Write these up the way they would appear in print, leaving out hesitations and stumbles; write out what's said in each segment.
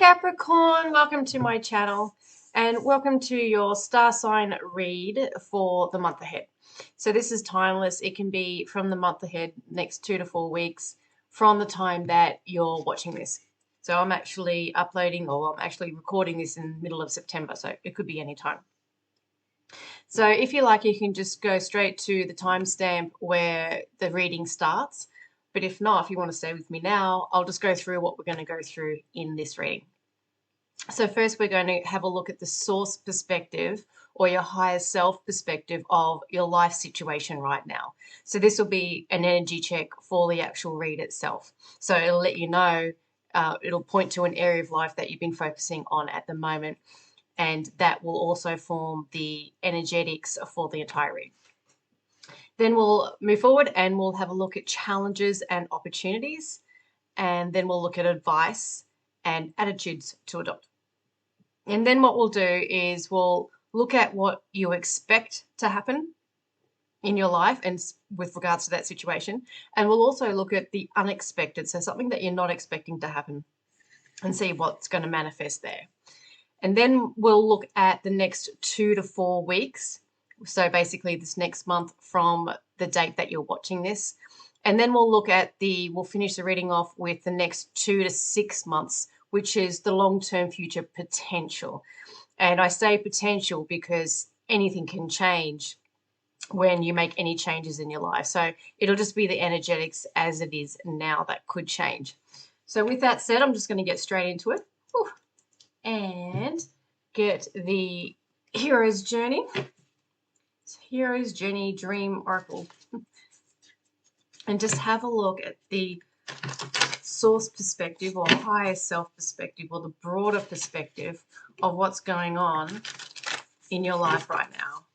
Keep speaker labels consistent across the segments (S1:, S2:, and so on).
S1: Capricorn, welcome to my channel and welcome to your star sign read for the month ahead. So this is timeless. It can be from the month ahead, next 2 to 4 weeks from the time that you're watching this. So I'm actually recording this in the middle of September, so it could be any time. So if you like, you can just go straight to the timestamp where the reading starts. But if not, if you want to stay with me now, I'll just go through what we're going to go through in this reading. So first we're going to have a look at the source perspective or your higher self perspective of your life situation right now. So this will be an energy check for the actual read itself. So it'll let you know, it'll point to an area of life that you've been focusing on at the moment, and that will also form the energetics for the entire read. Then we'll move forward and we'll have a look at challenges and opportunities, and then we'll look at advice and attitudes to adopt. And then what we'll do is we'll look at what you expect to happen in your life and with regards to that situation. And we'll also look at the unexpected, so something that you're not expecting to happen, and see what's going to manifest there. And then we'll look at the next 2 to 4 weeks. So basically this next month from the date that you're watching this. And then we'll look at we'll finish the reading off with the next 2 to 6 months, which is the long-term future potential. And I say potential because anything can change when you make any changes in your life. So it'll just be the energetics as it is now that could change. So with that said, I'm just going to get straight into it and get the Hero's Journey. Hero's Journey Dream Oracle. And just have a look at the source perspective or higher self perspective or the broader perspective of what's going on in your life right now.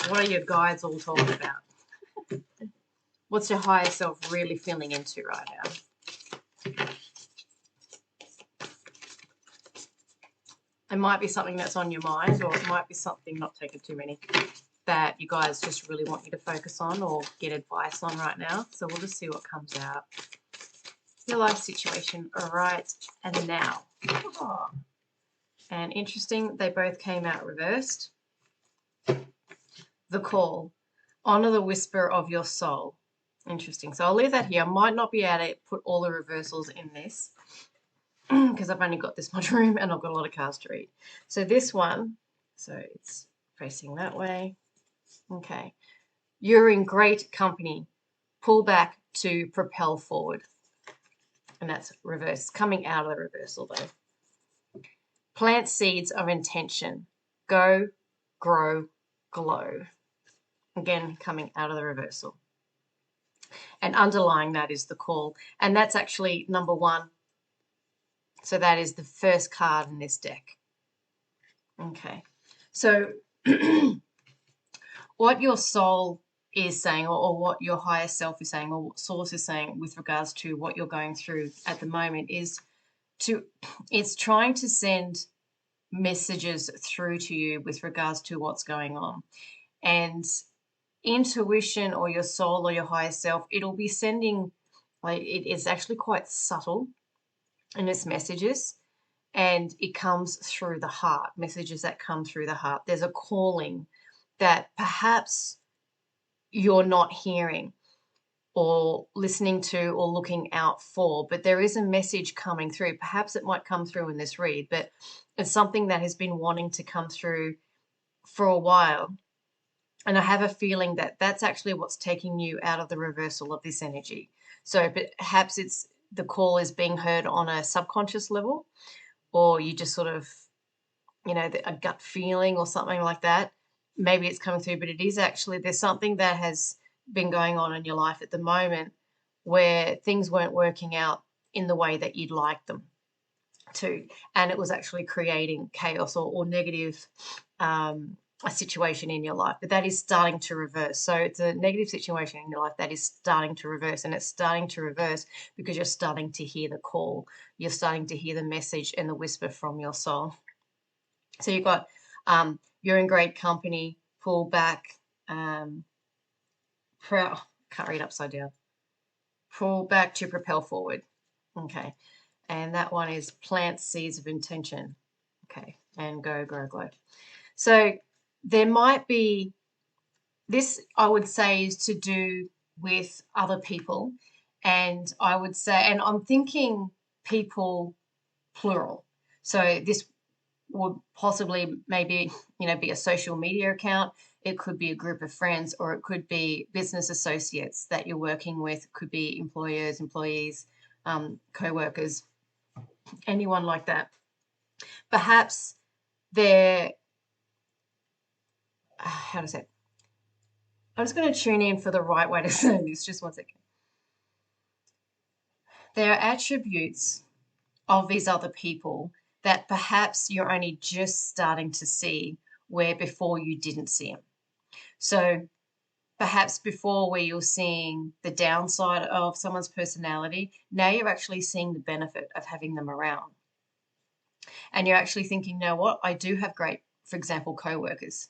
S1: What are your guides all talking about? What's your higher self really feeling into right now? It might be something that's on your mind, or it might be something, not taking too many, that you guys just really want you to focus on or get advice on right now. So we'll just see what comes out. Your life situation right and now. Oh. And interesting, they both came out reversed. The Call. Honor the whisper of your soul. Interesting. So I'll leave that here. I might not be able to put all the reversals in this because I've only got this much room and I've got a lot of cards to read. So this one, so it's facing that way. Okay. You're in great company. Pull back to propel forward. And that's reverse. Coming out of the reversal though. Plant seeds of intention. Go, grow, glow. Again, coming out of the reversal. And underlying that is the Call. And that's actually number 1. So that is the first card in this deck. Okay. So what your soul is saying, or what your higher self is saying, or what source is saying with regards to what you're going through at the moment is it's trying to send messages through to you with regards to what's going on. And intuition or your soul or your higher self, it'll be sending, like, it's actually quite subtle in its messages, and it comes through the heart, messages that come through the heart. There's a calling that perhaps you're not hearing or listening to or looking out for, but there is a message coming through. Perhaps it might come through in this read, but it's something that has been wanting to come through for a while. And I have a feeling that that's actually what's taking you out of the reversal of this energy. So perhaps it's the call is being heard on a subconscious level, or you just sort of, a gut feeling or something like that. Maybe it's coming through, but it is actually, there's something that has been going on in your life at the moment where things weren't working out in the way that you'd like them to. And it was actually creating chaos or negative a situation in your life, but that is starting to reverse. So it's a negative situation in your life that is starting to reverse, and it's starting to reverse because you're starting to hear the call. You're starting to hear the message and the whisper from your soul. So you've got you're in great company, pull back, can't read upside down. Pull back to propel forward. Okay. And that one is plant seeds of intention. Okay. And go, grow, glow. So there might be, this I would say is to do with other people. And I would say, and I'm thinking people plural. So this would possibly maybe, be a social media account. It could be a group of friends, or it could be business associates that you're working with. It could be employers, employees, co-workers, anyone like that. Perhaps they're, how to say it? I'm just going to tune in for the right way to say this. Just one second. There are attributes of these other people that perhaps you're only just starting to see where before you didn't see them. So perhaps before where you're seeing the downside of someone's personality, now you're actually seeing the benefit of having them around. And you're actually thinking, you know what, I do have great, for example, co-workers.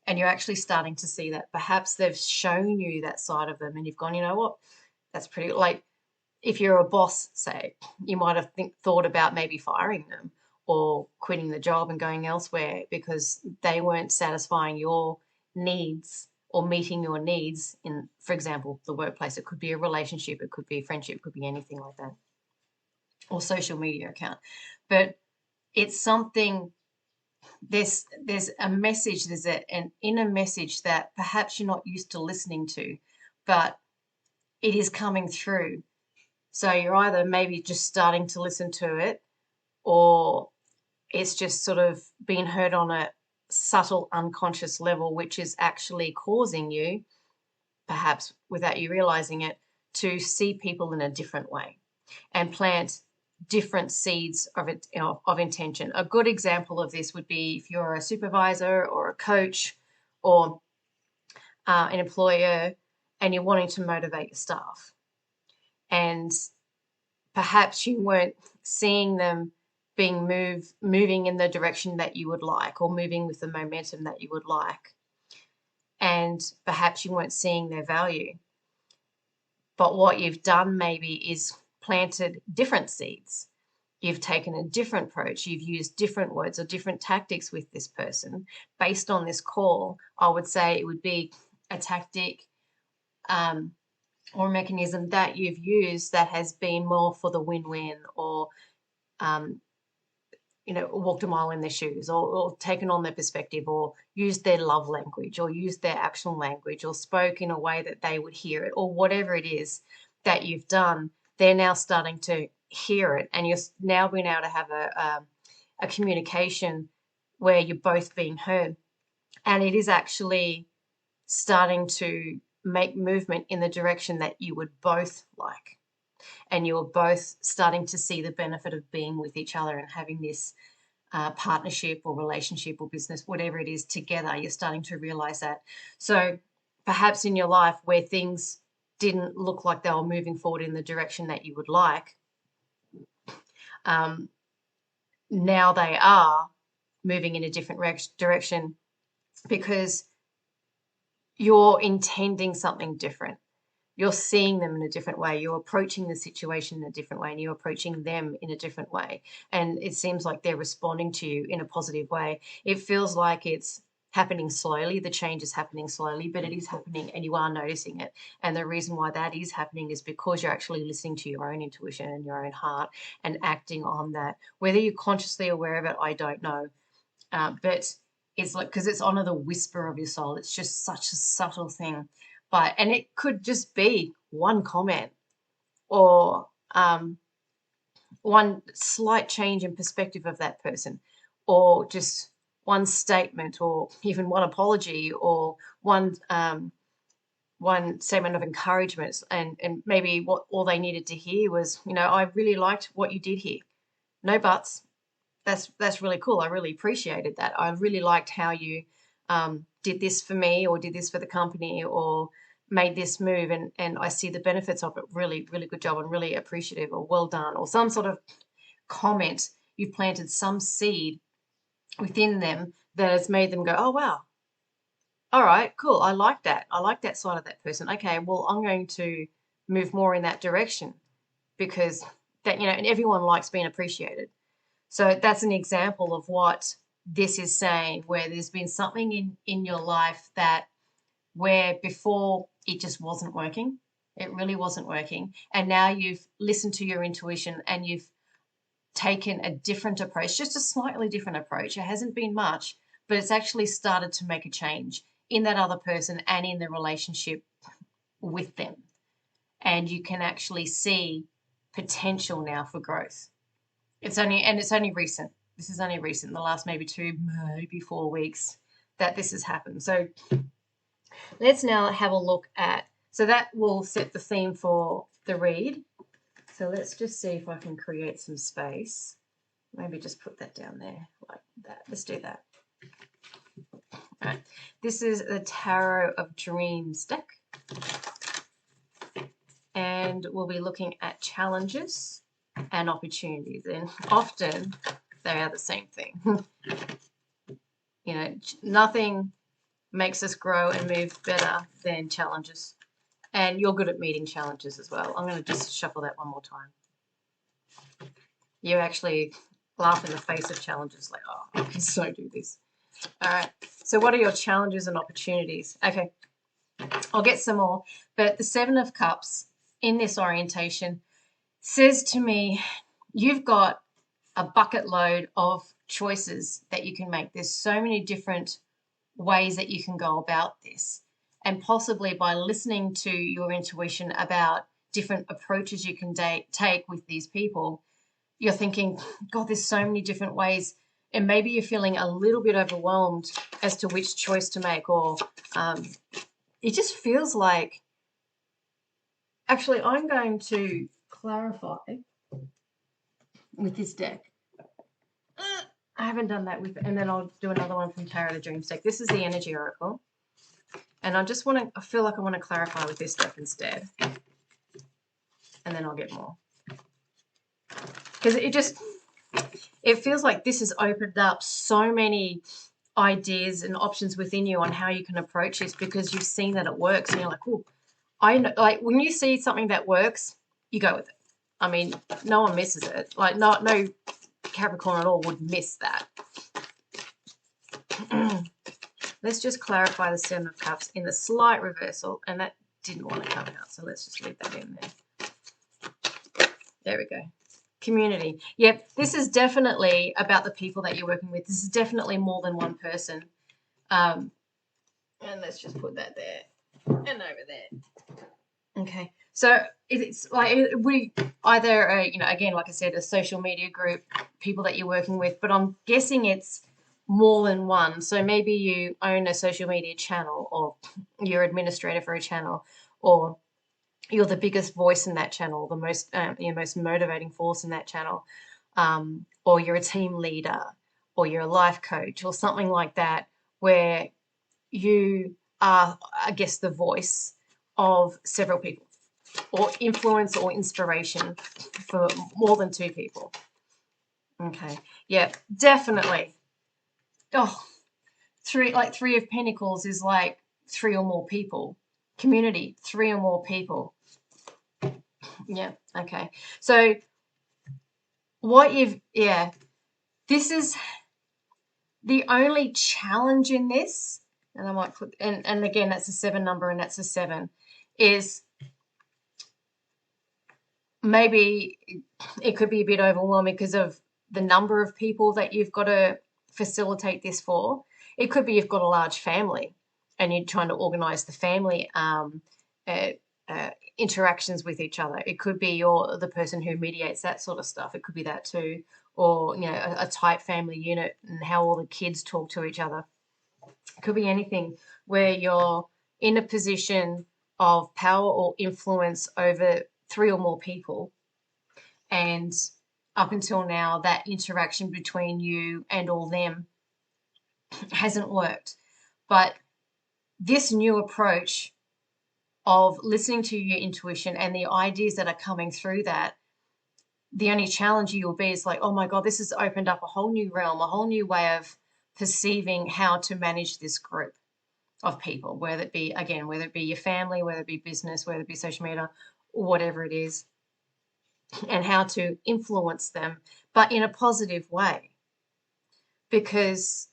S1: And you're actually starting to see that. Perhaps they've shown you that side of them and you've gone, you know what, that's pretty, like if you're a boss, say, you might have thought about maybe firing them or quitting the job and going elsewhere because they weren't satisfying your needs or meeting your needs in, for example, the workplace. It could be a relationship, it could be a friendship, it could be anything like that, or social media account. But it's something, there's a message, there's an inner message that perhaps you're not used to listening to, but it is coming through. So you're either maybe just starting to listen to it, or it's just sort of being heard on a subtle unconscious level, which is actually causing you, perhaps without you realizing it, to see people in a different way and plant different seeds of intention. A good example of this would be if you're a supervisor or a coach or an employer and you're wanting to motivate your staff. And perhaps you weren't seeing them moving in the direction that you would like, or moving with the momentum that you would like. And perhaps you weren't seeing their value. But what you've done maybe is planted different seeds. You've taken a different approach. You've used different words or different tactics with this person. Based on this call, I would say it would be a tactic or a mechanism that you've used that has been more for the win-win, or walked a mile in their shoes, or taken on their perspective, or used their love language, or used their action language, or spoke in a way that they would hear it, or whatever it is that you've done. They're now starting to hear it, and you're now being able to have a communication where you're both being heard. And it is actually starting to make movement in the direction that you would both like. And you're both starting to see the benefit of being with each other and having this partnership or relationship or business, whatever it is, together. You're starting to realize that. So perhaps in your life where things didn't look like they were moving forward in the direction that you would like, now they are moving in a different direction because you're intending something different. You're seeing them in a different way. You're approaching the situation in a different way, and you're approaching them in a different way. And it seems like they're responding to you in a positive way. It feels like it's happening slowly. The change is happening slowly, but it is happening and you are noticing it. And the reason why that is happening is because you're actually listening to your own intuition and your own heart and acting on that. Whether you're consciously aware of it, I don't know. But it's like, because it's on the whisper of your soul. It's just such a subtle thing. And it could just be one comment or one slight change in perspective of that person, or just one statement, or even one apology, or one statement of encouragement. And maybe what all they needed to hear was, I really liked what you did here. No buts. That's really cool. I really appreciated that. I really liked how you did this for me, or did this for the company, or made this move, and I see the benefits of it. Really, really good job, and really appreciative, or well done, or some sort of comment. You've planted some seed within them that has made them go, oh, wow. All right, cool. I like that. I like that side of that person. Okay, well, I'm going to move more in that direction because that, and everyone likes being appreciated. So that's an example of what this is saying, where there's been something in your life that where before it just wasn't working. It really wasn't working. And now you've listened to your intuition and you've taken a different approach, just a slightly different approach. It hasn't been much, but it's actually started to make a change in that other person and in the relationship with them. And you can actually see potential now for growth. It's only recent. This is only recent, the last maybe 2, maybe 4 weeks that this has happened. So let's now have a look at, so that will set the theme for the read. So let's just see if I can create some space. Maybe just put that down there like that. Let's do that. All right. This is the Tarot of Dreams deck. And we'll be looking at challenges and opportunities. And often they are the same thing. Nothing makes us grow and move better than challenges. And you're good at meeting challenges as well. I'm going to just shuffle that one more time. You actually laugh in the face of challenges like, oh, I can so do this. All right. So what are your challenges and opportunities? Okay. I'll get some more. But the 7 of Cups in this orientation says to me, you've got a bucket load of choices that you can make. There's so many different ways that you can go about this. And possibly by listening to your intuition about different approaches you can take with these people, you're thinking, God, there's so many different ways. And maybe you're feeling a little bit overwhelmed as to which choice to make, or it just feels like, actually, I'm going to clarify with this deck. I haven't done that with, and then I'll do another one from Tarot of Dreams deck. This is the Energy Oracle. And I feel like I want to clarify with this deck instead. And then I'll get more. Because it feels like this has opened up so many ideas and options within you on how you can approach this, because you've seen that it works. And you're like, oh, I know, like when you see something that works, you go with it. I mean, no one misses it. Like no Capricorn at all would miss that. Let's just clarify the 7 of Cups in the slight reversal, and that didn't want to come out, so let's just leave that in there. There we go. Community. Yep, this is definitely about the people that you're working with. This is definitely more than one person. And let's just put that there and over there. Okay, so it's like we either, again, like I said, a social media group, people that you're working with, but I'm guessing it's more than one. So maybe you own a social media channel, or you're administrator for a channel, or you're the biggest voice in that channel, the most most motivating force in that channel, or you're a team leader, or you're a life coach, or something like that, where you are, I guess, the voice of several people, or influence or inspiration for more than 2 people. Okay, yeah, definitely. Oh, 3 of Pentacles is like 3 or more people. Community, 3 or more people. Yeah, okay. So this is the only challenge in this, and I might put, and again, that's a 7 number, and that's a 7, is maybe it could be a bit overwhelming because of the number of people that you've got to facilitate this for. It could be you've got a large family and you're trying to organize the family interactions with each other. It could be you're the person who mediates that sort of stuff. It could be that too. Or, a tight family unit and how all the kids talk to each other. It could be anything where you're in a position of power or influence over 3 or more people. And up until now, that interaction between you and all them hasn't worked. But this new approach of listening to your intuition and the ideas that are coming through that, the only challenge you'll be is like, oh my God, this has opened up a whole new realm, a whole new way of perceiving how to manage this group of people, whether it be your family, whether it be business, whether it be social media, or whatever it is. and how to influence them, but in a positive way, because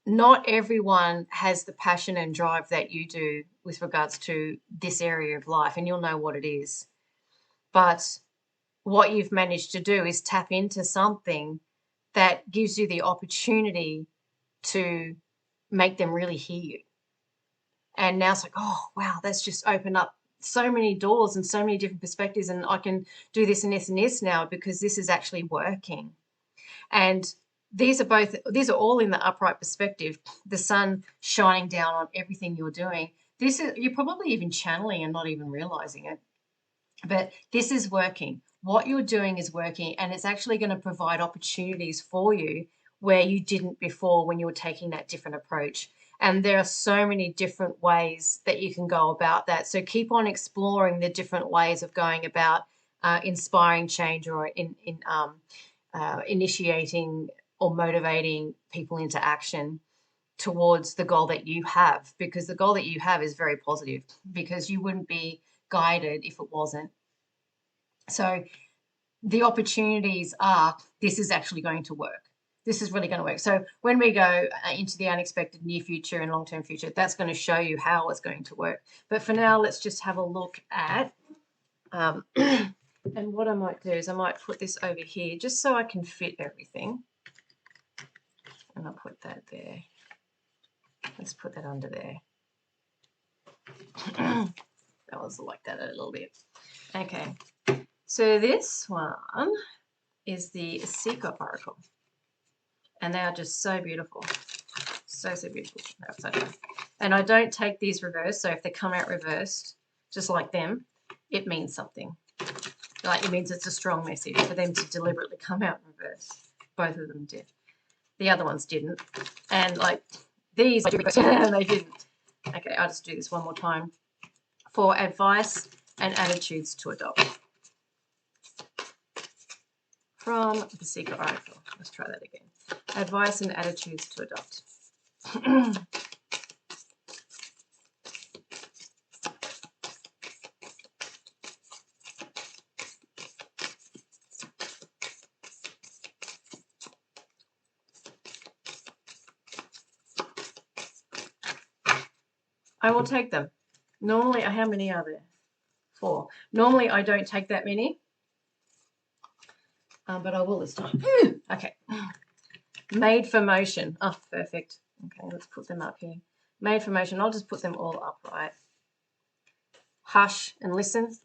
S1: not everyone has the passion and drive that you do with regards to this area of life, and you'll know what it is. But what you've managed to do is tap into something that gives you the opportunity to make them really hear you. And now it's like, oh, wow, that's just opened up so many doors and so many different perspectives, and I can do this and this and this now because this is actually working. And these are all in the upright perspective, the sun shining down on everything you're doing. You're probably even channeling and not even realizing it, but this is working. What you're doing is working, and it's actually going to provide opportunities for you where you didn't before when you were taking that different approach. And there are so many different ways that you can go about that. So keep on exploring the different ways of going about inspiring change, or initiating or motivating people into action towards the goal that you have, because the goal that you have is very positive, because you wouldn't be guided if it wasn't. So the opportunities are, this is actually going to work. This is really going to work. So when we go into the unexpected near future and long-term future, that's going to show you how it's going to work. But for now, let's just have a look at, and what I might do is I might put this over here just so I can fit everything. And I'll put that there. Let's put that under there. That was like that a little bit. Okay. So this one is the Secret Oracle. And they are just so beautiful. So beautiful. And I don't take these reversed, so if they come out reversed, just like them, it means something. Like, it means it's a strong message for them to deliberately come out in reverse. Both of them did. The other ones didn't. And like these, and they didn't. Okay, I'll just do this one more time. For advice and attitudes to adopt. From the Secret Oracle. Let's try that again. Advice and attitudes to adopt. I will take them. Normally, how many are there? 4. Normally, I don't take that many, but I will this time. Okay. Made for motion. Oh, perfect. Okay, let's put them up here. Made for motion. I'll just put them all upright. Hush and listen.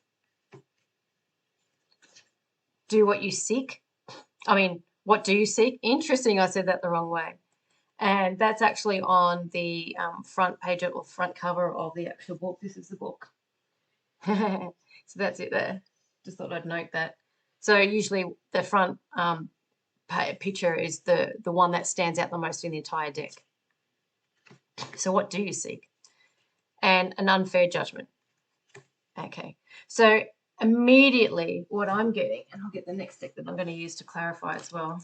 S1: Do what you seek. I mean, what do you seek? Interesting, I said that the wrong way. And that's actually on the front page or front cover of the actual book. This is the book. So that's it there. Just thought I'd note that. So usually the front picture is the one that stands out the most in the entire deck. So what do you seek? And an unfair judgment. Okay. So immediately what I'm getting, and I'll get the next deck that I'm going to use to clarify as well.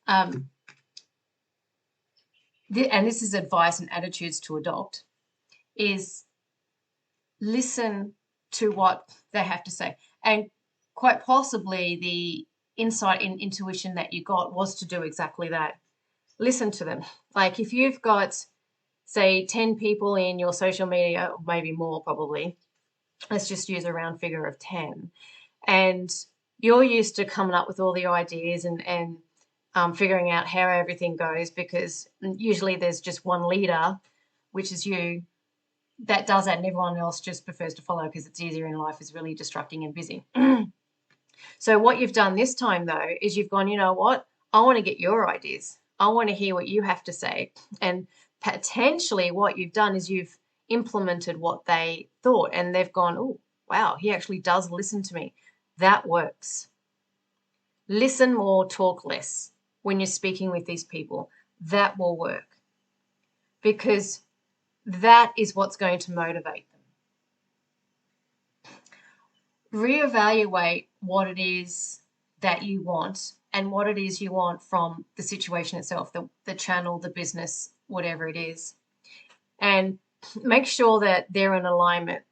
S1: And this is advice and attitudes to adopt, is listen to what they have to say. And quite possibly the insight and intuition that you got was to do exactly that. Listen to them. Like if you've got, say, 10 people in your social media, or maybe more probably, let's just use a round figure of 10, and you're used to coming up with all the ideas and figuring out how everything goes, because usually there's just one leader, which is you, that does that, and everyone else just prefers to follow because it's easier in life, is really distracting and busy. So what you've done this time, though, is you've gone, you know what? I want to get your ideas. I want to hear what you have to say. And potentially what you've done is you've implemented what they thought, and they've gone, oh, wow, he actually does listen to me. That works. Listen more, talk less when you're speaking with these people. That will work, because that is what's going to motivate them. Reevaluate what it is that you want and what it is you want from the situation itself, the channel, the business, whatever it is. And make sure that they're in alignment.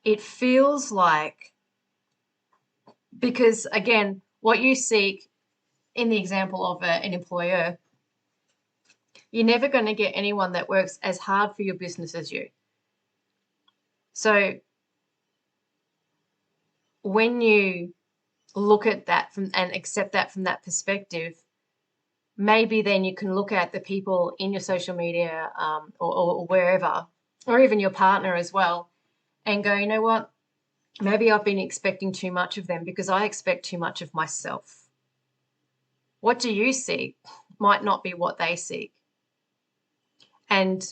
S1: it feels like, because again, what you seek in the example of an employer, you're never going to get anyone that works as hard for your business as you. So when you look at that and accept that from that perspective, maybe then you can look at the people in your social media or wherever, or even your partner as well, and go, you know what, maybe I've been expecting too much of them because I expect too much of myself. What do you seek might not be what they seek. And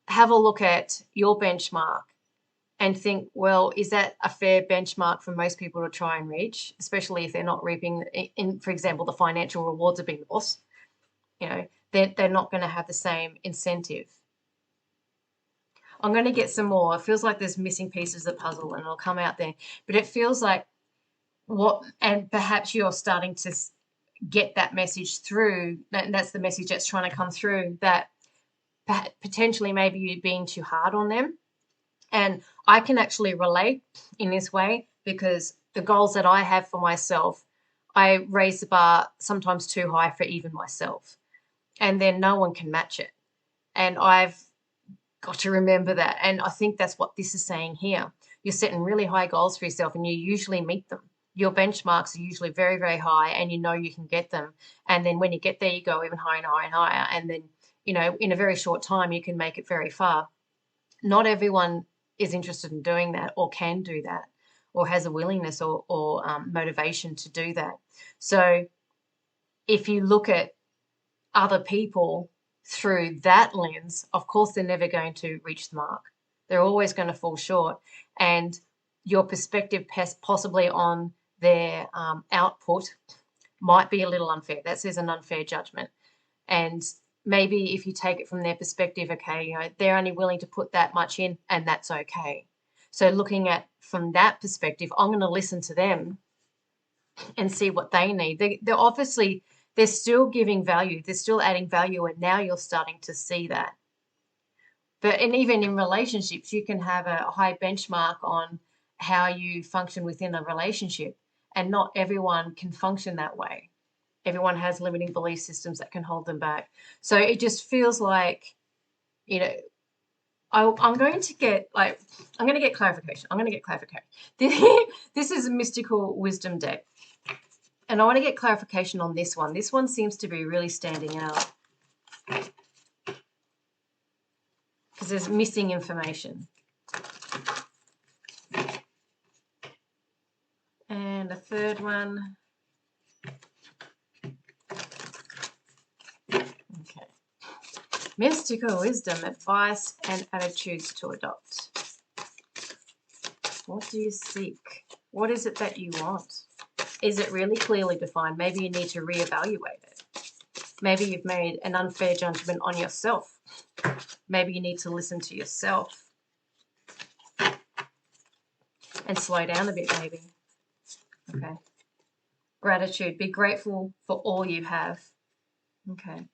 S1: have a look at your benchmark and think, well, is that a fair benchmark for most people to try and reach, especially if they're not reaping, for example, the financial rewards of being the boss? You know, they're not going to have the same incentive. I'm going to get some more. It feels like there's missing pieces of the puzzle and it'll come out there. But it feels like and perhaps you're starting to get that message through, and that's the message that's trying to come through, that potentially maybe you're being too hard on them. And I can actually relate in this way because the goals that I have for myself, I raise the bar sometimes too high for even myself. And then no one can match it. And I've got to remember that. And I think that's what this is saying here. You're setting really high goals for yourself and you usually meet them. Your benchmarks are usually very, very high and you know you can get them. And then when you get there, you go even higher and higher and higher. And then, you know, in a very short time, you can make it very far. Not everyone is interested in doing that or can do that or has a willingness or motivation to do that. So if you look at other people through that lens, of course, they're never going to reach the mark. They're always going to fall short. And your perspective possibly on their output might be a little unfair. That says an unfair judgment. And maybe if you take it from their perspective, okay, you know, they're only willing to put that much in and that's okay. So looking at from that perspective, I'm going to listen to them and see what they need. They're obviously, they're still giving value. They're still adding value. And now you're starting to see that. And even in relationships, you can have a high benchmark on how you function within a relationship. And not everyone can function that way. Everyone has limiting belief systems that can hold them back. So it just feels like, you know, I'm going to get clarification. This is a mystical wisdom deck. And I want to get clarification on this one. This one seems to be really standing out because there's missing information. And a third one. Okay. Mystical wisdom, advice, and attitudes to adopt. What do you seek? What is it that you want? Is it really clearly defined? Maybe you need to reevaluate it. Maybe you've made an unfair judgment on yourself. Maybe you need to listen to yourself and slow down a bit, maybe. Okay. Gratitude. Be grateful for all you have. Okay.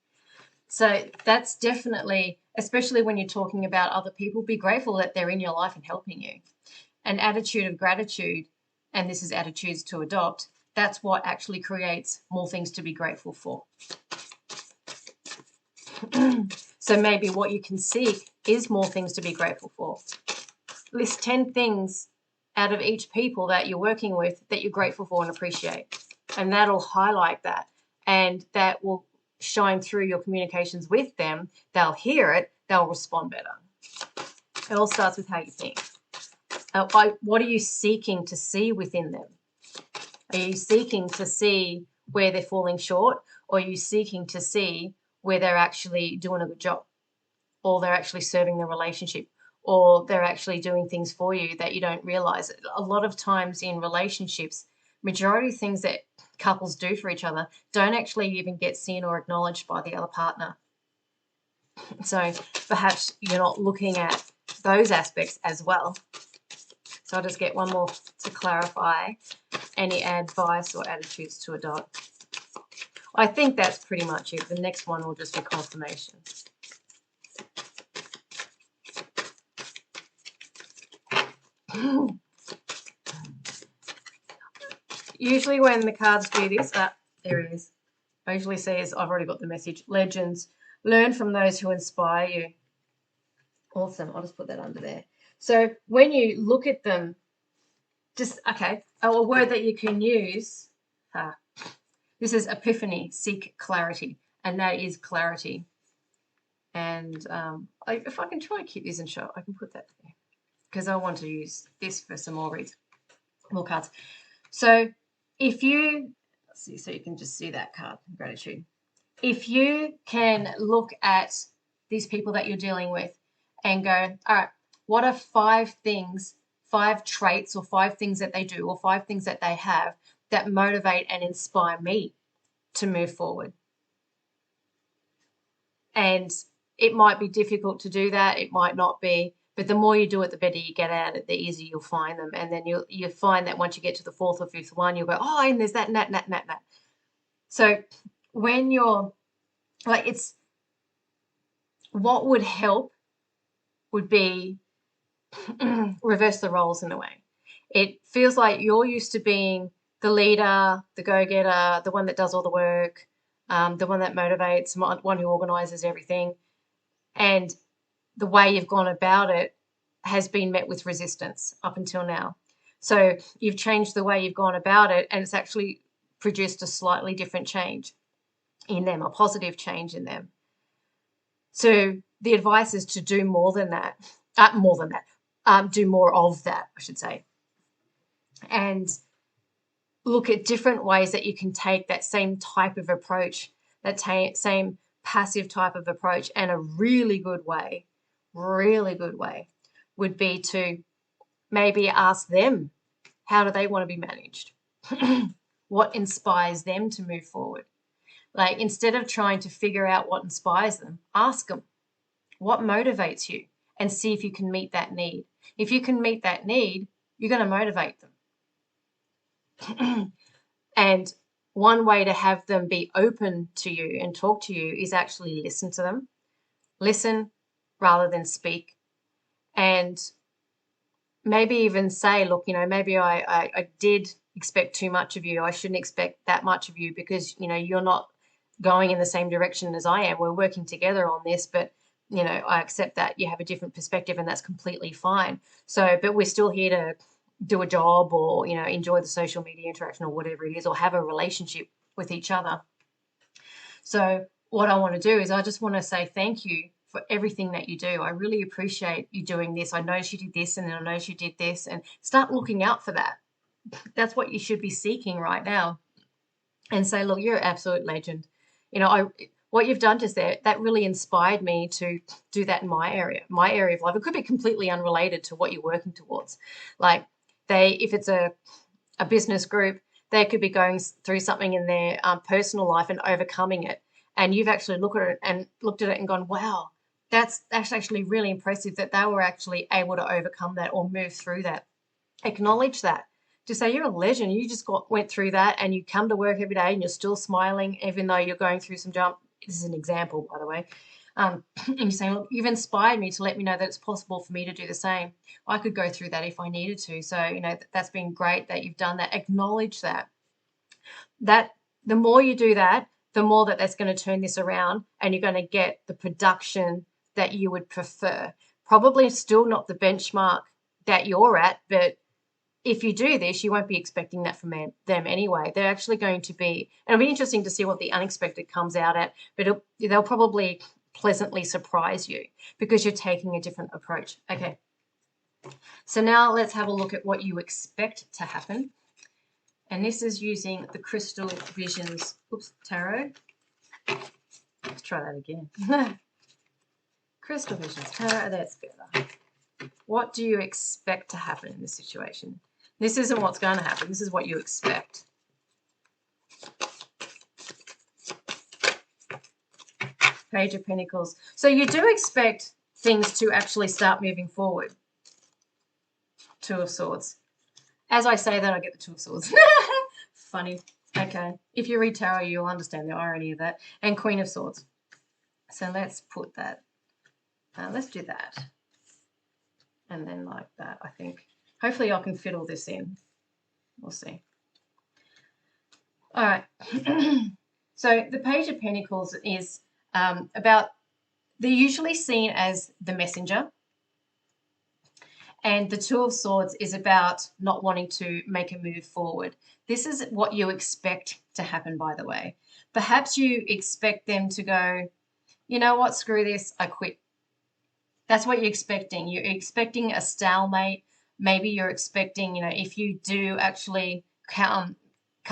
S1: So that's definitely, especially when you're talking about other people, be grateful that they're in your life and helping you. An attitude of gratitude, and this is attitudes to adopt, that's what actually creates more things to be grateful for. So maybe what you can seek is more things to be grateful for. List 10 things out of each people that you're working with that you're grateful for and appreciate. And that'll highlight that. And that will shine through your communications with them. They'll hear it. They'll respond better. It all starts with how you think. What are you seeking to see within them? Are you seeking to see where they're falling short? Or are you seeking to see where they're actually doing a good job? Or they're actually serving the relationship? Or they're actually doing things for you that you don't realize? A lot of times in relationships, majority of things that couples do for each other don't actually even get seen or acknowledged by the other partner. So perhaps you're not looking at those aspects as well. So I'll just get one more to clarify. Any advice or attitudes to adopt? I think that's pretty much it. The next one will just be confirmation. Usually when the cards do this, there it is. I usually say is I've already got the message. Legends. Learn from those who inspire you. Awesome. I'll just put that under there. So when you look at them, just, okay, a word that you can use. This is epiphany, seek clarity. And that is clarity. And if I can try and keep this in shot, I can put that there. Because I want to use this for some more reads, more cards. So if you, let's see, so you can just see that card, gratitude. If you can look at these people that you're dealing with and go, all right, what are 5 things, 5 traits or 5 things that they do or 5 things that they have that motivate and inspire me to move forward? And it might be difficult to do that. It might not be. But the more you do it, the better you get at it, the easier you'll find them. And then you'll find that once you get to the 4th or 5th one, you'll go, oh, and there's that, and that, and that, and that, and that. So when you're, like, it's, what would help would be reverse the roles in a way. It feels like you're used to being the leader, the go-getter, the one that does all the work, the one that motivates, one who organizes everything. And the way you've gone about it has been met with resistance up until now. So you've changed the way you've gone about it, and it's actually produced a slightly different change in them, a positive change in them. So the advice is to do more than that, do more of that, I should say, and look at different ways that you can take that same type of approach, that same passive type of approach, and a really good way would be to maybe ask them, how do they want to be managed? What inspires them to move forward? Like, instead of trying to figure out what inspires them, ask them, what motivates you? And see if you can meet that need. If you can meet that need, you're going to motivate them. And one way to have them be open to you and talk to you is actually listen to them. Listen rather than speak. And maybe even say, look, maybe I did expect too much of you. I shouldn't expect that much of you because, you're not going in the same direction as I am. We're working together on this, but, I accept that you have a different perspective and that's completely fine. So, but we're still here to do a job or, enjoy the social media interaction or whatever it is, or have a relationship with each other. So what I want to do is I just want to say thank you for everything that you do. I really appreciate you doing this. I noticed you did this, and I noticed you did this, and start looking out for that. That's what you should be seeking right now. And say, look, you're an absolute legend. What you've done just there, that really inspired me to do that in my area of life. It could be completely unrelated to what you're working towards. Like if it's a business group, they could be going through something in their personal life and overcoming it. And you've actually looked at it and gone, wow, that's actually really impressive that they were actually able to overcome that or move through that. Acknowledge that. To say you're a legend, you just went through that, and you come to work every day and you're still smiling even though you're going through some jump. This is an example, by the way. And you're saying, look, you've inspired me to let me know that it's possible for me to do the same. I could go through that if I needed to. So, that's been great that you've done that. Acknowledge that. That the more you do that, the more that's going to turn this around, and you're going to get the production that you would prefer. Probably still not the benchmark that you're at, but if you do this, you won't be expecting that from them anyway. They're actually going to be, and it'll be interesting to see what the unexpected comes out at, but they'll probably pleasantly surprise you because you're taking a different approach. Okay, so now let's have a look at what you expect to happen. And this is using the Crystal Visions Tarot. Let's try that again. Crystal Visions Tarot, that's better. What do you expect to happen in this situation? This isn't what's going to happen. This is what you expect. Page of Pentacles. So you do expect things to actually start moving forward. Two of Swords. As I say that, I get the Two of Swords. Funny. Okay. If you read tarot, you'll understand the irony of that. And Queen of Swords. So let's put that. Let's do that. And then like that, I think. Hopefully I can fit all this in. We'll see. All right. So the Page of Pentacles is about, they're usually seen as the messenger. And the Two of Swords is about not wanting to make a move forward. This is what you expect to happen, by the way. Perhaps you expect them to go, you know what, screw this, I quit. That's what you're expecting. You're expecting a stalemate. Maybe you're expecting, if you do actually cut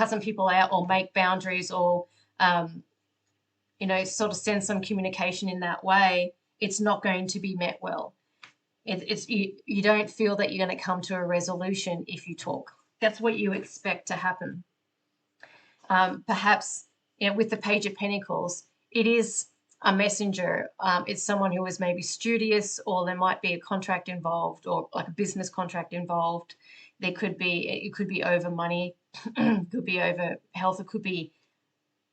S1: some people out or make boundaries or, sort of send some communication in that way, it's not going to be met well. You don't feel that you're going to come to a resolution if you talk. That's what you expect to happen. Perhaps with the Page of Pentacles, it is a messenger. It's someone who is maybe studious, or there might be a contract involved, or like a business contract involved. It could be over money, could be over health, it could be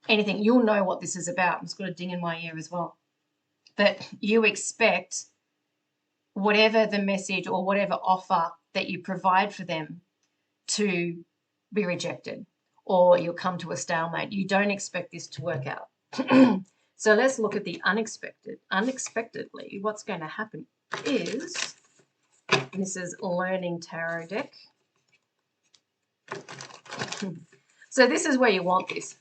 S1: anything. You'll know what this is about. I've just got a ding in my ear as well. But you expect whatever the message or whatever offer that you provide for them to be rejected, or you'll come to a stalemate. You don't expect this to work out. So let's look at the unexpected. Unexpectedly, what's going to happen is, this is Learning Tarot deck. So this is where you want this.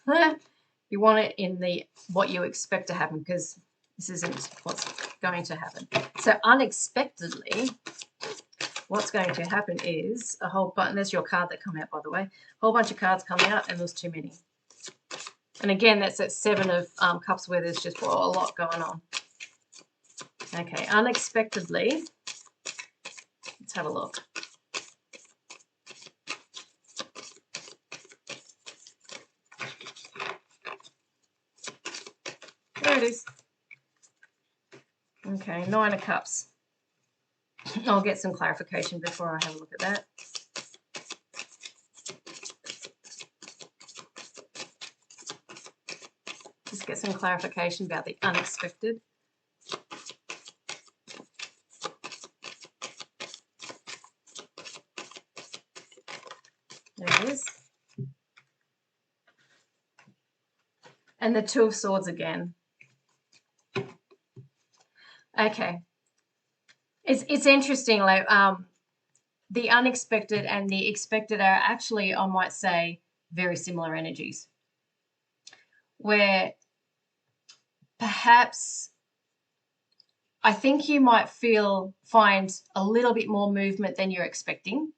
S1: You want it in the what you expect to happen, because this isn't what's going to happen. So unexpectedly, what's going to happen is a whole bunch, there's your card that come out, by the way, a whole bunch of cards come out, and there's too many. And again, that's that Seven of Cups where there's just a lot going on. Okay, unexpectedly, let's have a look. There it is. Okay, Nine of Cups. I'll get some clarification before I have a look at that. Just get some clarification about the unexpected. There it is. And the Two of Swords again. Okay. It's interesting, like the unexpected and the expected are actually, I might say, very similar energies. Where perhaps I think you might find a little bit more movement than you're expecting.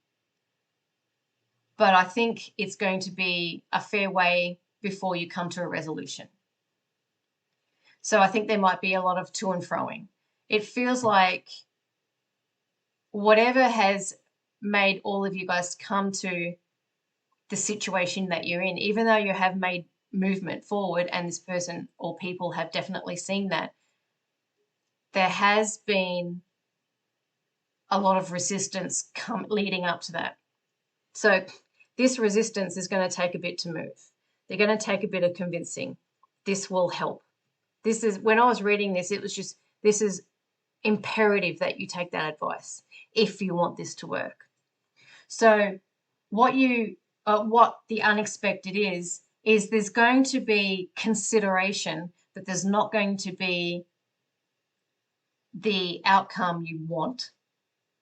S1: But I think it's going to be a fair way before you come to a resolution. So I think there might be a lot of to and froing. It feels like whatever has made all of you guys come to the situation that you're in, even though you have made movement forward, and this person or people have definitely seen that, there has been a lot of resistance leading up to that. So this resistance is going to take a bit to move. They're going to take a bit of convincing. This will help. This is, when I was reading this, it was just, this is imperative that you take that advice if you want this to work. So what the unexpected is there's going to be consideration, but there's not going to be the outcome you want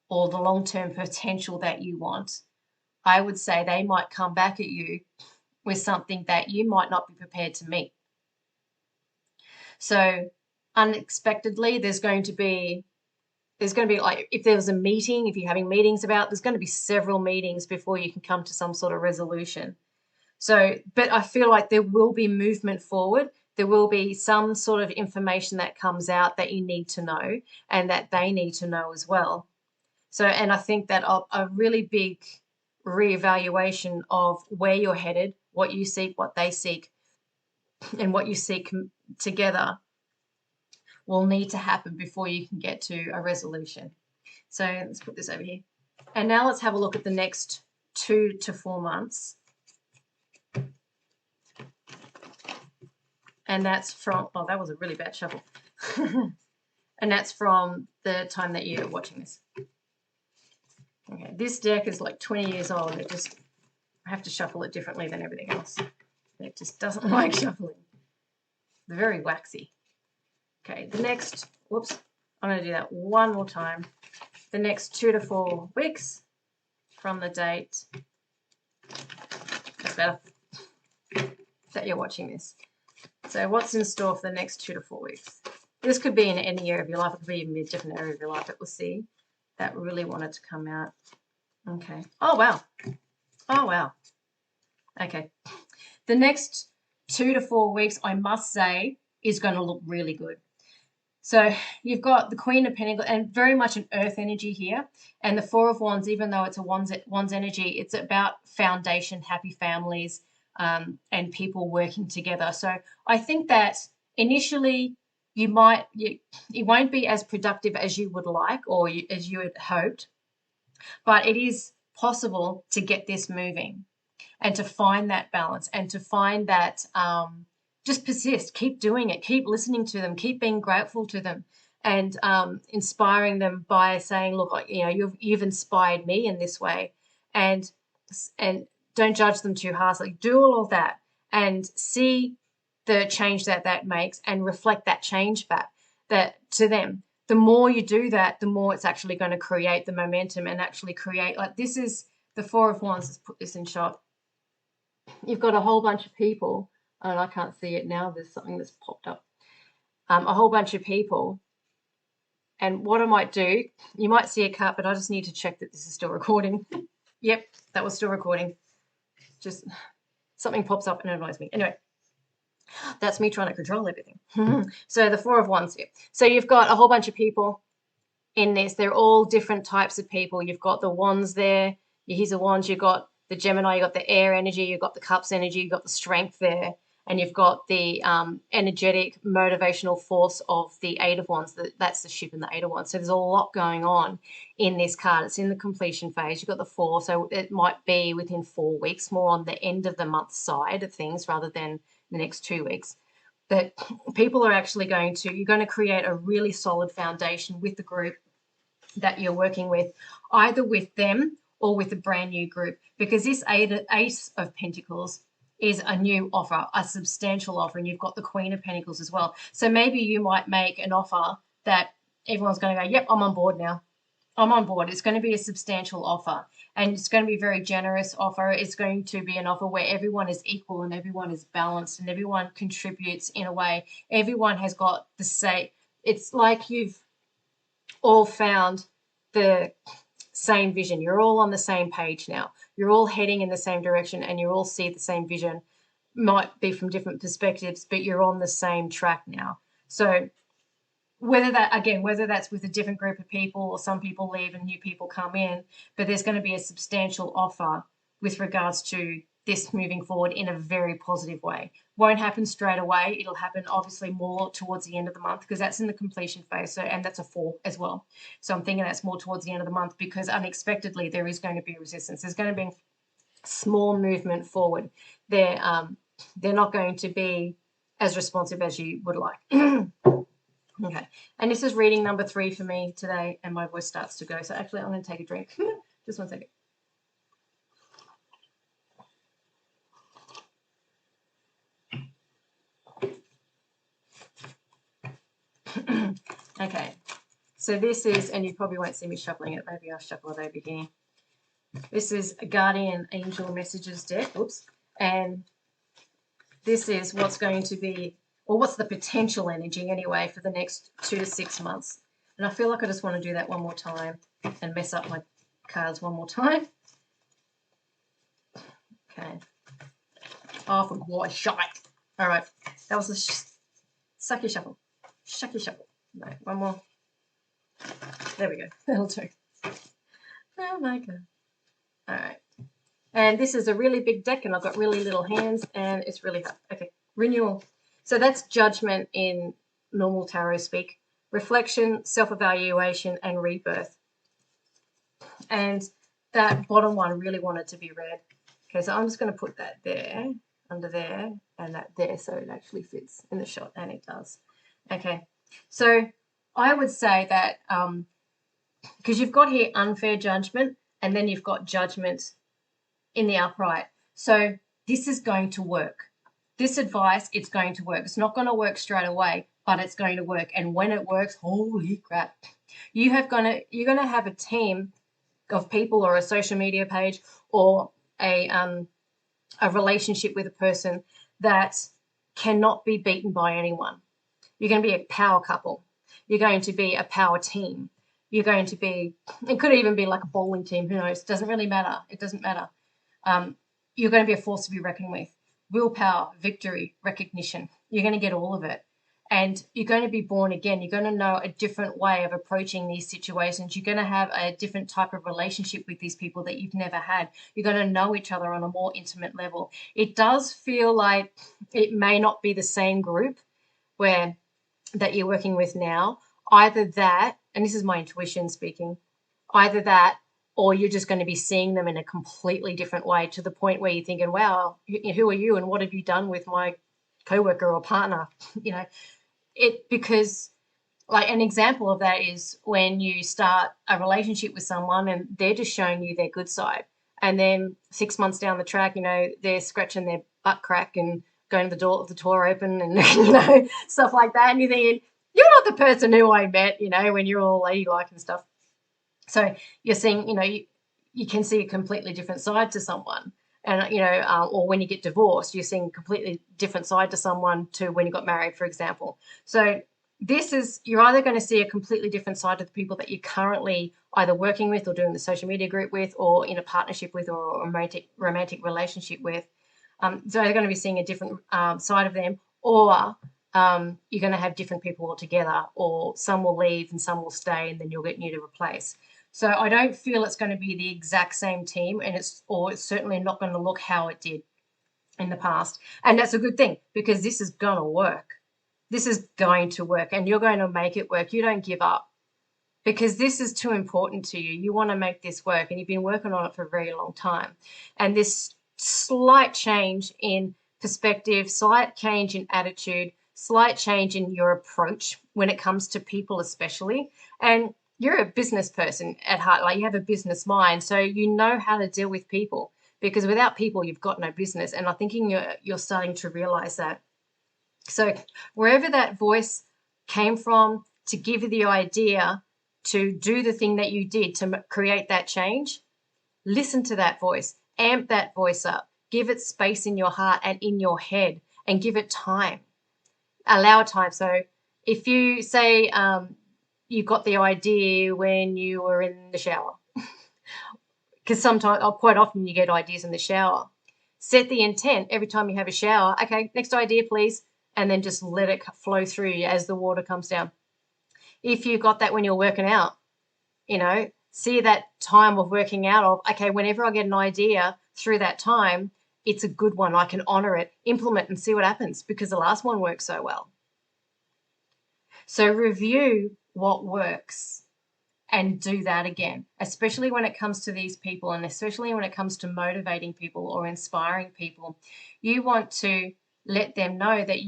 S1: or the long-term potential that you want. I would say they might come back at you with something that you might not be prepared to meet. So unexpectedly, there's going to be like, if there was a meeting, if you're having meetings about, there's going to be several meetings before you can come to some sort of resolution. So, but I feel like there will be movement forward. There will be some sort of information that comes out that you need to know and that they need to know as well. So, and I think that a really big reevaluation of where you're headed, what you seek, what they seek, and what you seek together will need to happen before you can get to a resolution. So let's put this over here. And now let's have a look at the next 2 to 4 months. And that's from, oh, that was a really bad shuffle. And that's from the time that you're watching this. Okay, this deck is like 20 years old. I have to shuffle it differently than everything else. It just doesn't like shuffling. They're very waxy. Okay, the next, whoops, I'm going to do that one more time. The next 2 to 4 weeks from the date, that's better, that you're watching this. So what's in store for the next 2 to 4 weeks? This could be in any area of your life. It could be even a different area of your life that we'll see. That really wanted to come out. Okay. Oh, wow. Oh, wow. Okay. The next 2 to 4 weeks, I must say, is going to look really good. So you've got the Queen of Pentacles and very much an earth energy here. And the Four of Wands, even though it's a wands energy, it's about foundation, happy families, and people working together. So I think that initially it won't be as productive as you would like or as you had hoped, but it is possible to get this moving and to find that balance and to find that just persist, keep doing it, keep listening to them, keep being grateful to them, and inspiring them by saying, look, you know, you've inspired me in this way, and don't judge them too harshly. Do all of that and see the change that makes and reflect that change back that to them. The more you do that, the more it's actually going to create the momentum and actually create, like, this is the Four of Wands. Let's put this in shot. You've got a whole bunch of people, and I can't see it now. There's something that's popped up. A whole bunch of people. And what I might do, you might see a cut, but I just need to check that this is still recording. Yep, that was still recording. Just something pops up and it annoys me. Anyway, that's me trying to control everything. So the Four of Wands here. So you've got a whole bunch of people in this. They're all different types of people. You've got the Wands there. Here's the Wands. You've got the Gemini. You've got the air energy. You've got the Cups energy. You've got the strength there. And you've got the energetic, motivational force of the Eight of Wands. That's the ship and the Eight of Wands. So there's a lot going on in this card. It's in the completion phase. You've got the Four. So it might be within 4 weeks, more on the end of the month side of things rather than the next 2 weeks. That people are actually you're going to create a really solid foundation with the group that you're working with, either with them or with a brand new group, because this Ace of Pentacles is a new offer, a substantial offer, and you've got the Queen of Pentacles as well. So maybe you might make an offer that everyone's going to go, yep, I'm on board now. I'm on board. It's going to be a substantial offer, and it's going to be a very generous offer. It's going to be an offer where everyone is equal and everyone is balanced and everyone contributes in a way. Everyone has got the same. It's like you've all found the same vision. You're all on the same page now. You're all heading in the same direction and you all see the same vision. Might be from different perspectives, but you're on the same track now. So whether that's with a different group of people or some people leave and new people come in, but there's going to be a substantial offer with regards to this moving forward in a very positive way. Won't happen straight away. It'll happen obviously more towards the end of the month because that's in the completion phase. So, and that's a 4 as well. So I'm thinking that's more towards the end of the month because unexpectedly there is going to be resistance. There's going to be small movement forward. They're not going to be as responsive as you would like. Okay. And this is reading number 3 for me today, and my voice starts to go. So actually I'm going to take a drink. Just one second. Okay, so this is, and you probably won't see me shuffling it, maybe I'll shuffle it over here. This is a Guardian Angel Messages deck, oops, and this is what's going to be, or what's the potential energy anyway for the next 2 to 6 months. And I feel like I just want to do that one more time and mess up my cards one more time. Okay. Oh, for boy, shite. All right, that was a sucky shuffle. Shucky shuffle. No, one more. There we go. That'll do. Oh my god. All right. And this is a really big deck, and I've got really little hands, and it's really hard. Okay. Renewal. So that's judgment in normal tarot speak. Reflection, self-evaluation, and rebirth. And that bottom one really wanted to be read. Okay, so I'm just going to put that there, under there, and that there, so it actually fits in the shot, and it does. Okay, so I would say that because you've got here unfair judgment, and then you've got Judgment in the upright. So this is going to work. This advice, it's going to work. It's not going to work straight away, but it's going to work. And when it works, holy crap, you're going to have a team of people, or a social media page, or a relationship with a person that cannot be beaten by anyone. You're going to be a power couple. You're going to be a power team. You're going to be, it could even be like a bowling team, who knows? It doesn't really matter. It doesn't matter. You're going to be a force to be reckoned with. Willpower, victory, recognition. You're going to get all of it. And you're going to be born again. You're going to know a different way of approaching these situations. You're going to have a different type of relationship with these people that you've never had. You're going to know each other on a more intimate level. It does feel like it may not be the same group that you're working with now. Either that, and this is my intuition speaking, either that, or you're just going to be seeing them in a completely different way, to the point where you're thinking, wow, who are you and what have you done with my coworker or partner? Because like an example of that is when you start a relationship with someone and they're just showing you their good side. And then 6 months down the track, they're scratching their butt crack and going to the door open and, stuff like that. And you're thinking, you're not the person who I met, when you're all ladylike and stuff. So you're seeing, you can see a completely different side to someone. And, or when you get divorced, you're seeing a completely different side to someone to when you got married, for example. So you're either going to see a completely different side to the people that you're currently either working with or doing the social media group with, or in a partnership with, or a romantic relationship with. So you're going to be seeing a different side of them, or you're going to have different people altogether, or some will leave and some will stay, and then you'll get new to replace. So I don't feel it's going to be the exact same team, and it's certainly not going to look how it did in the past. And that's a good thing, because this is going to work. This is going to work, and you're going to make it work. You don't give up, because this is too important to you. You want to make this work, and you've been working on it for a very long time. And this slight change in perspective, slight change in attitude, slight change in your approach when it comes to people especially, and you're a business person at heart, like you have a business mind, so you know how to deal with people, because without people, you've got no business. And I'm thinking you're starting to realize that. So wherever that voice came from to give you the idea to do the thing that you did to create that change, listen to that voice, amp that voice up, give it space in your heart and in your head, and give it time. Allow time. So if you say, you got the idea when you were in the shower, because sometimes, quite often, you get ideas in the shower. Set the intent every time you have a shower. Okay, next idea, please. And then just let it flow through you as the water comes down. If you got that when you're working out, see that time of working out of, okay, whenever I get an idea through that time, it's a good one. I can honor it, implement, and see what happens, because the last one worked so well. So review what works and do that again, especially when it comes to these people, and especially when it comes to motivating people or inspiring people. You want to let them know that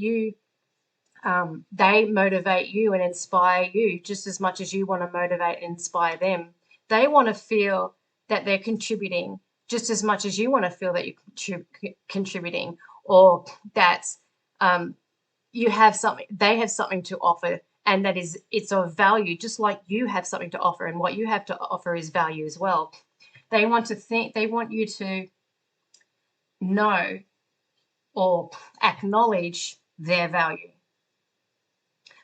S1: they motivate you and inspire you just as much as you want to motivate and inspire them. They want to feel that they're contributing just as much as you want to feel that you're contributing, or that you have something, they have something to offer, and that it's of value, just like you have something to offer, and what you have to offer is value as well. They want you to know or acknowledge their value.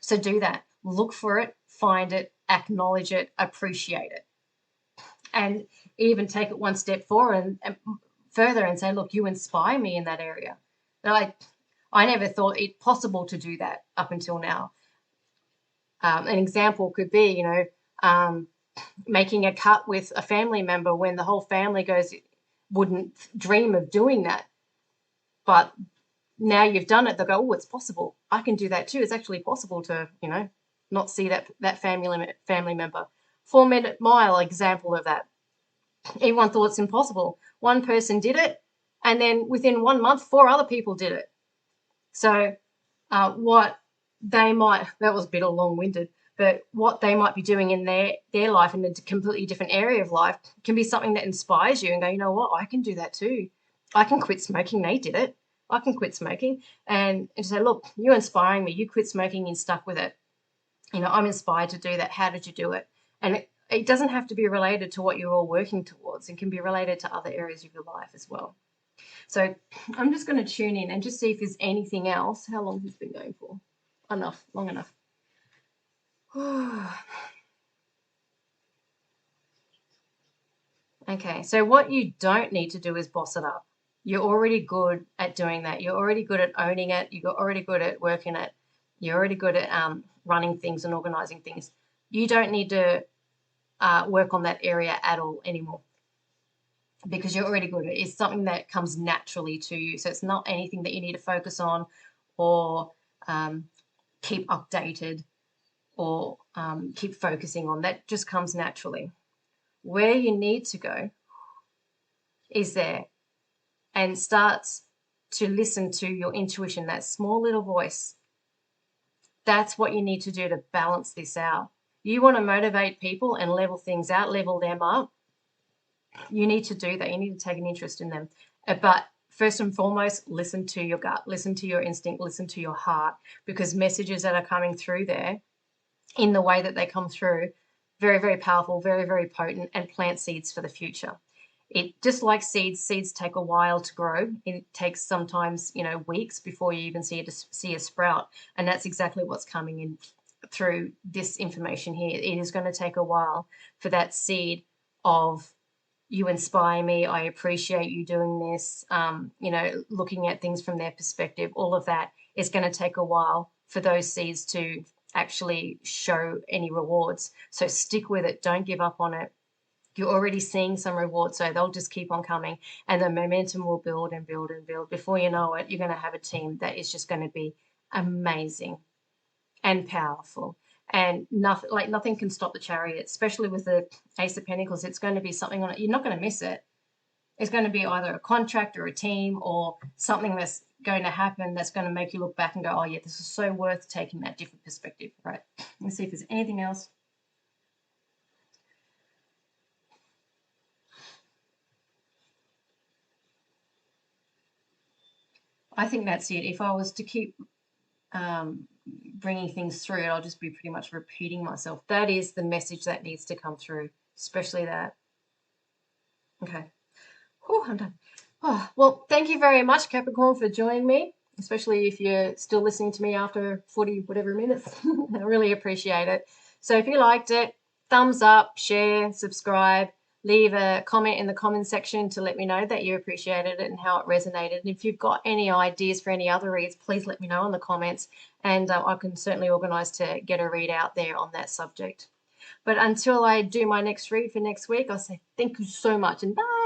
S1: So do that. Look for it, find it, acknowledge it, appreciate it. And even take it one step forward and further and say, look, you inspire me in that area. I never thought it possible to do that up until now. An example could be, making a cut with a family member when the whole family wouldn't dream of doing that. But now you've done it, they'll go, oh, it's possible. I can do that too. It's actually possible to, not see that family member. 4-minute mile example of that. Everyone thought it's impossible. One person did it, and then within 1 month, 4 other people did it. So that was a bit long-winded, but what they might be doing in their life in a completely different area of life can be something that inspires you and go, you know what, I can do that too. I can quit smoking. They did it. I can quit smoking. And say, look, you're inspiring me. You quit smoking and stuck with it. You know, I'm inspired to do that. How did you do it? And it doesn't have to be related to what you're all working towards. It can be related to other areas of your life as well. So I'm just going to tune in and just see if there's anything else. How long has it been going for? Enough, long enough. Okay, so what you don't need to do is boss it up. You're already good at doing that. You're already good at owning it. You're already good at working it. You're already good at running things and organizing things. You don't need to work on that area at all anymore because you're already good at it. It's something that comes naturally to you. So it's not anything that you need to focus on or keep updated or keep focusing on. That just comes naturally. Where you need to go is there and starts to listen to your intuition, that small little voice. That's what you need to do to balance this out. You want to motivate people and level things out, level them up. You need to do that. You need to take an interest in them. But first and foremost, listen to your gut, listen to your instinct, listen to your heart, because messages that are coming through there in the way that they come through, very, very powerful, very, very potent, and plant seeds for the future. It just like seeds take a while to grow. It takes sometimes, weeks before you even see a sprout. And that's exactly what's coming in through this information here. It is going to take a while for that seed of, you inspire me, I appreciate you doing this, looking at things from their perspective, all of that is going to take a while for those seeds to actually show any rewards. So stick with it. Don't give up on it. You're already seeing some rewards, so they'll just keep on coming, and the momentum will build and build and build. Before you know it, you're going to have a team that is just going to be amazing and powerful. And nothing can stop the chariot, especially with the Ace of Pentacles. It's going to be something on it. You're not going to miss it. It's going to be either a contract or a team or something that's going to happen that's going to make you look back and go, oh yeah, this is so worth taking that different perspective. Right. Let's see if there's anything else. I think that's it. If I was to keep bringing things through, I'll just be pretty much repeating myself. That is the message that needs to come through, especially that. Okay. Whew, I'm done. Oh, well, thank you very much, Capricorn, for joining me, especially if you're still listening to me after 40 whatever minutes. I really appreciate it. So if you liked it, thumbs up, share, subscribe, leave a comment in the comment section to let me know that you appreciated it and how it resonated. And if you've got any ideas for any other reads, please let me know in the comments, and I can certainly organise to get a read out there on that subject. But until I do my next read for next week, I'll say thank you so much and bye.